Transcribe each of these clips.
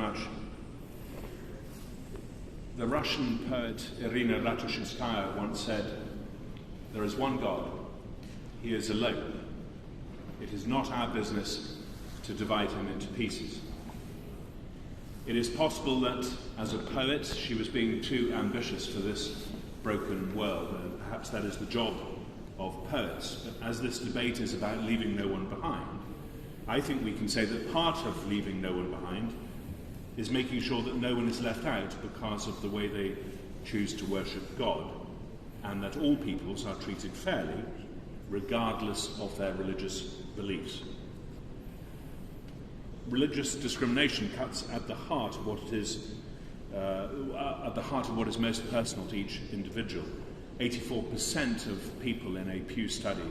much. The Russian poet Irina Ratushinskaya once said, "There is one God. He is alone. It is not our business to divide him into pieces." It is possible that, as a poet, she was being too ambitious for this broken world, and perhaps that is the job of poets. But as this debate is about leaving no one behind, I think we can say that part of leaving no one behind is making sure that no one is left out because of the way they choose to worship God, and that all peoples are treated fairly, regardless of their religious beliefs. Religious discrimination cuts at the heart of what is most personal to each individual. 84% of people in a Pew study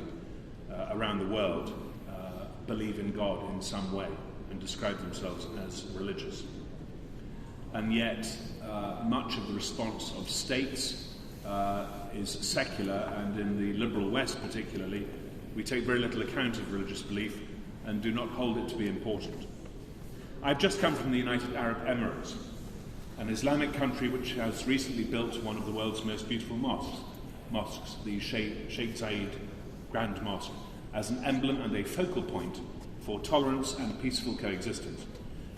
around the world believe in God in some way and describe themselves as religious. And yet, much of the response of states is secular, and in the liberal West particularly, we take very little account of religious belief and do not hold it to be important. I've just come from the United Arab Emirates, an Islamic country which has recently built one of the world's most beautiful mosques, the Sheikh Zayed Grand Mosque, as an emblem and a focal point for tolerance and peaceful coexistence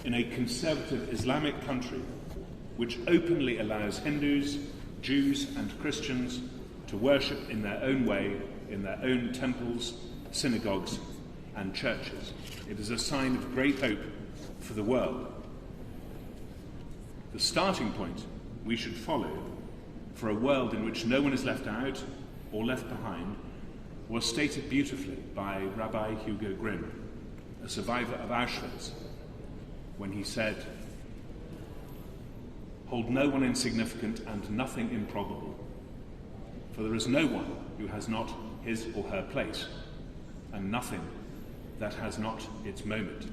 in a conservative Islamic country which openly allows Hindus, Jews and Christians to worship in their own way, in their own temples, synagogues and churches. It is a sign of great hope for the world. The starting point we should follow for a world in which no one is left out or left behind was stated beautifully by Rabbi Hugo Grimm, a survivor of Auschwitz, when he said, "Hold no one insignificant and nothing improbable, for there is no one who has not his or her place, and nothing that has not its moment."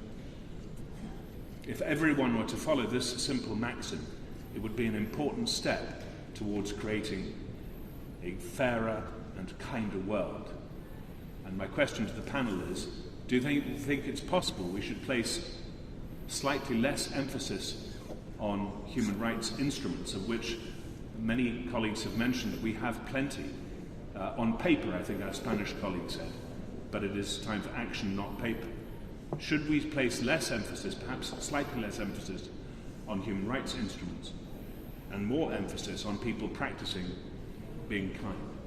If everyone were to follow this simple maxim, it would be an important step towards creating a fairer and kinder world. And my question to the panel is, do they think it's possible we should place slightly less emphasis on human rights instruments, of which many colleagues have mentioned that we have plenty? On paper, I think our Spanish colleague said, but it is time for action, not paper. Should we place less emphasis, perhaps slightly less emphasis, on human rights instruments and more emphasis on people practicing being kind?